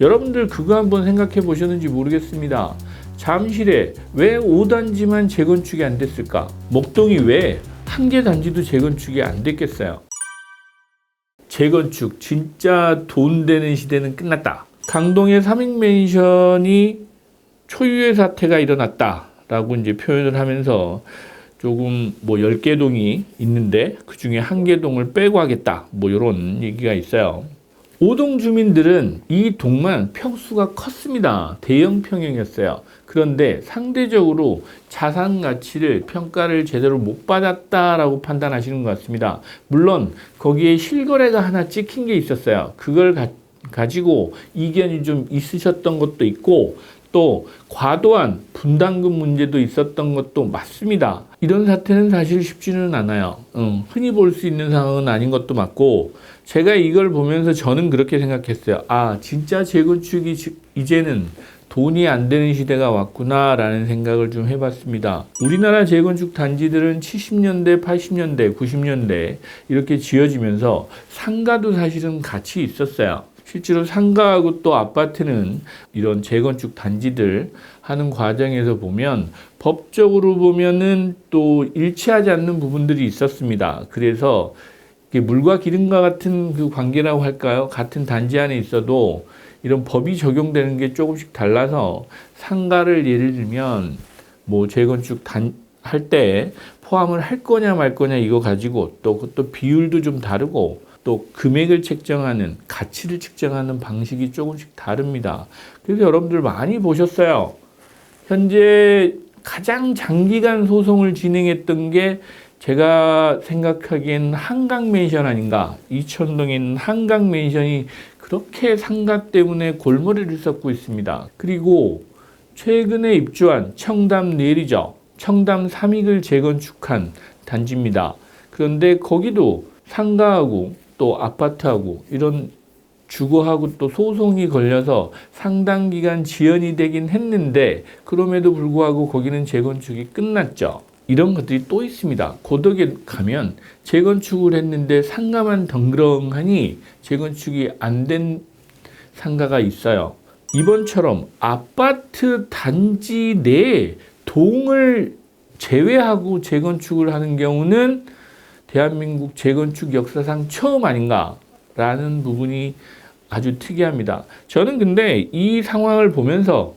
여러분들 그거 한번 생각해 보셨는지 모르겠습니다. 잠실에 왜 5단지만 재건축이 안 됐을까? 목동이 왜 한 개 단지도 재건축이 안 됐겠어요? 재건축 진짜 돈 되는 시대는 끝났다. 강동의 삼익맨션이 초유의 사태가 일어났다 라고 이제 표현을 하면서 조금 10개 동이 있는데 그 중에 1개 동을 빼고 하겠다 이런 얘기가 있어요. 5동 주민들은 이 동만 평수가 컸습니다. 대형 평형이었어요. 그런데 상대적으로 자산 가치를 평가를 제대로 못 받았다라고 판단하시는 것 같습니다. 물론 거기에 실거래가 하나 찍힌 게 있었어요. 그걸 가지고 이견이 좀 있으셨던 것도 있고 또 과도한 분담금 문제도 있었던 것도 맞습니다. 이런 사태는 사실 쉽지는 않아요. 흔히 볼 수 있는 상황은 아닌 것도 맞고 제가 이걸 보면서 저는 그렇게 생각했어요. 아, 진짜 재건축이 이제는 돈이 안 되는 시대가 왔구나 라는 생각을 좀 해봤습니다. 우리나라 재건축 단지들은 70년대, 80년대, 90년대 이렇게 지어지면서 상가도 사실은 같이 있었어요. 실제로 상가하고 또 아파트는 이런 재건축 단지들 하는 과정에서 보면 법적으로 보면은 또 일치하지 않는 부분들이 있었습니다. 그래서 물과 기름과 같은 그 관계라고 할까요? 같은 단지 안에 있어도 이런 법이 적용되는 게 조금씩 달라서 상가를 예를 들면 재건축 할 때 포함을 할 거냐 말 거냐 이거 가지고 또 그것도 비율도 좀 다르고 또 금액을 책정하는 가치를 측정하는 방식이 조금씩 다릅니다. 그래서 여러분들 많이 보셨어요. 현재 가장 장기간 소송을 진행했던 게 제가 생각하기엔 한강맨션 아닌가. 이천동에 있는 한강맨션이 그렇게 상가 때문에 골머리를 썩고 있습니다. 그리고 최근에 입주한 청담 내리죠. 청담 삼익을 재건축한 단지입니다. 그런데 거기도 상가하고 또 아파트하고 이런 주거하고 또 소송이 걸려서 상당 기간 지연이 되긴 했는데 그럼에도 불구하고 거기는 재건축이 끝났죠. 이런 것들이 또 있습니다. 고덕에 가면 재건축을 했는데 상가만 덩그렁하니 재건축이 안 된 상가가 있어요. 이번처럼 아파트 단지 내에 동을 제외하고 재건축을 하는 경우는 대한민국 재건축 역사상 처음 아닌가라는 부분이 아주 특이합니다. 저는 근데 이 상황을 보면서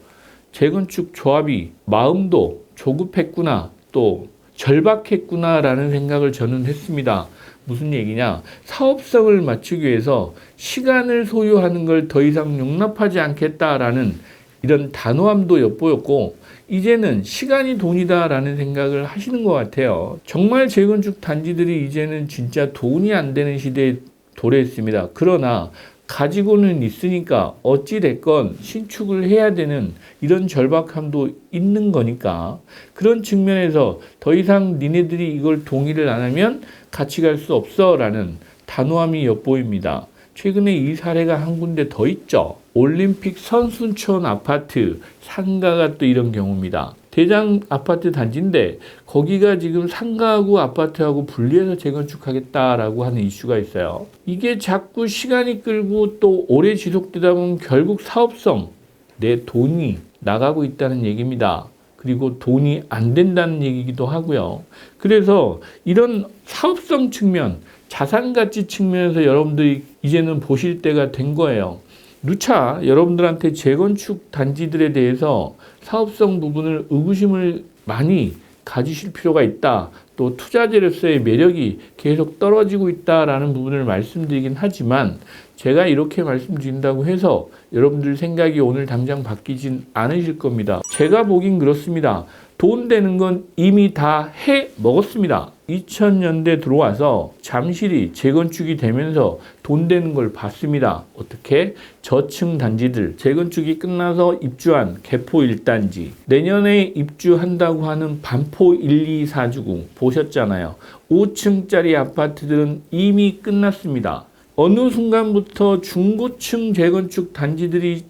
재건축 조합이 마음도 조급했구나 또 절박했구나라는 생각을 저는 했습니다. 무슨 얘기냐? 사업성을 맞추기 위해서 시간을 소요하는 걸 더 이상 용납하지 않겠다라는 이런 단호함도 엿보였고 이제는 시간이 돈이다라는 생각을 하시는 것 같아요. 정말 재건축 단지들이 이제는 진짜 돈이 안 되는 시대에 도래했습니다. 그러나 가지고는 있으니까 어찌 됐건 신축을 해야 되는 이런 절박함도 있는 거니까 그런 측면에서 더 이상 니네들이 이걸 동의를 안 하면 같이 갈 수 없어 라는 단호함이 엿보입니다. 최근에 이 사례가 한 군데 더 있죠. 올림픽 선순촌 아파트 상가가 또 이런 경우입니다. 대장 아파트 단지인데 거기가 지금 상가하고 아파트하고 분리해서 재건축하겠다라고 하는 이슈가 있어요. 이게 자꾸 시간이 끌고 또 오래 지속되다 보면 결국 사업성, 내 돈이 나가고 있다는 얘기입니다. 그리고 돈이 안 된다는 얘기기도 하고요. 그래서 이런 사업성 측면, 자산가치 측면에서 여러분들이 이제는 보실 때가 된 거예요. 누차 여러분들한테 재건축 단지들에 대해서 사업성 부분을 의구심을 많이 가지실 필요가 있다. 또 투자재로서의 매력이 계속 떨어지고 있다라는 부분을 말씀드리긴 하지만 제가 이렇게 말씀드린다고 해서 여러분들 생각이 오늘 당장 바뀌진 않으실 겁니다. 제가 보긴 그렇습니다. 돈 되는 건 이미 다 해 먹었습니다. 2000년대 들어와서 잠실이 재건축이 되면서 돈 되는 걸 봤습니다. 어떻게? 저층 단지들 재건축이 끝나서 입주한 개포 1단지 내년에 입주한다고 하는 반포 1, 2, 4주공 보셨잖아요. 5층짜리 아파트들은 이미 끝났습니다. 어느 순간부터 중고층 재건축 단지들이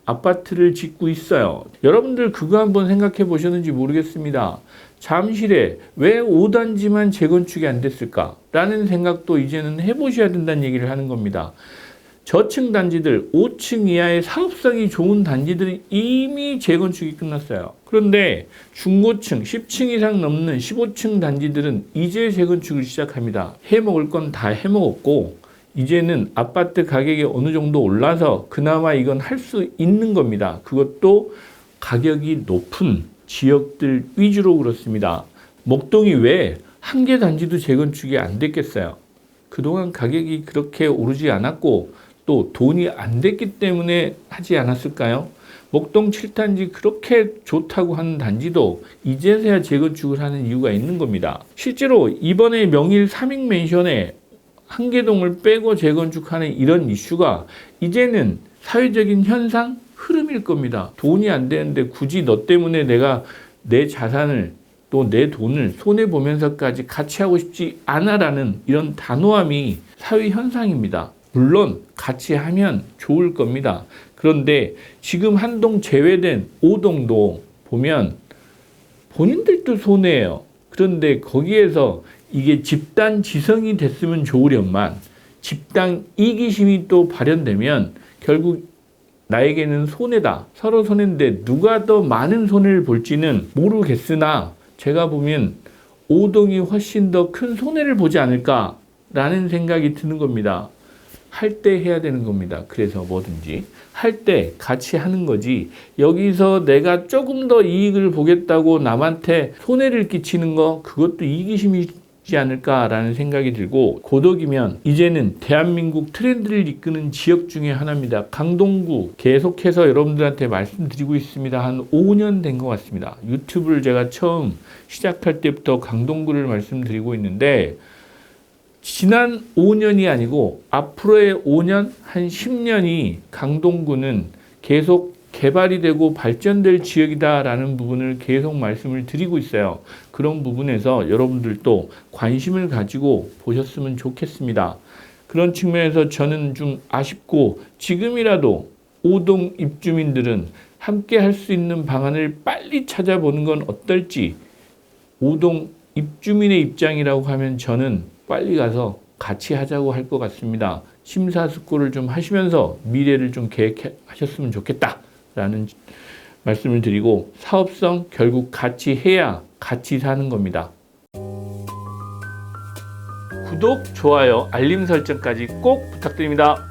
아파트를 짓고 있어요. 여러분들 그거 한번 생각해 보셨는지 모르겠습니다. 잠실에 왜 5단지만 재건축이 안 됐을까? 라는 생각도 이제는 해보셔야 된다는 얘기를 하는 겁니다. 저층 단지들, 5층 이하의 사업성이 좋은 단지들이 이미 재건축이 끝났어요. 그런데 중고층, 10층 이상 넘는 15층 단지들은 이제 재건축을 시작합니다. 해먹을 건 다 해먹었고 이제는 아파트 가격이 어느 정도 올라서 그나마 이건 할 수 있는 겁니다. 그것도 가격이 높은 지역들 위주로 그렇습니다. 목동이 왜 한 개 단지도 재건축이 안 됐겠어요? 그동안 가격이 그렇게 오르지 않았고 또 돈이 안 됐기 때문에 하지 않았을까요? 목동 7단지 그렇게 좋다고 하는 단지도 이제서야 재건축을 하는 이유가 있는 겁니다. 실제로 이번에 명일 삼익맨션에 한계동을 빼고 재건축하는 이런 이슈가 이제는 사회적인 현상, 흐름일 겁니다. 돈이 안 되는데 굳이 너 때문에 내가 내 자산을 또 내 돈을 손해보면서까지 같이 하고 싶지 않아라는 이런 단호함이 사회 현상입니다. 물론 같이 하면 좋을 겁니다. 그런데 지금 한동 제외된 5동도 보면 본인들도 손해예요. 그런데 거기에서 이게 집단 지성이 됐으면 좋으련만 집단 이기심이 또 발현되면 결국 나에게는 손해다. 서로 손해인데 누가 더 많은 손해를 볼지는 모르겠으나 제가 보면 5동이 훨씬 더 큰 손해를 보지 않을까라는 생각이 드는 겁니다. 할 때 해야 되는 겁니다. 그래서 뭐든지 할 때 같이 하는 거지 여기서 내가 조금 더 이익을 보겠다고 남한테 손해를 끼치는 거 그것도 이기심이지 않을까라는 생각이 들고 고덕이면 이제는 대한민국 트렌드를 이끄는 지역 중에 하나입니다. 강동구 계속해서 여러분들한테 말씀드리고 있습니다. 한 5년 된 것 같습니다. 유튜브를 제가 처음 시작할 때부터 강동구를 말씀드리고 있는데 지난 5년이 아니고 앞으로의 5년, 한 10년이 강동구는 계속 개발이 되고 발전될 지역이다라는 부분을 계속 말씀을 드리고 있어요. 그런 부분에서 여러분들도 관심을 가지고 보셨으면 좋겠습니다. 그런 측면에서 저는 좀 아쉽고 지금이라도 5동 입주민들은 함께 할 수 있는 방안을 빨리 찾아보는 건 어떨지 5동 입주민의 입장이라고 하면 저는 빨리 가서 같이 하자고 할 것 같습니다. 심사숙고를 좀 하시면서 미래를 좀 계획하셨으면 좋겠다 라는 말씀을 드리고 사업성 결국 같이 해야 같이 사는 겁니다. 구독, 좋아요, 알림 설정까지 꼭 부탁드립니다.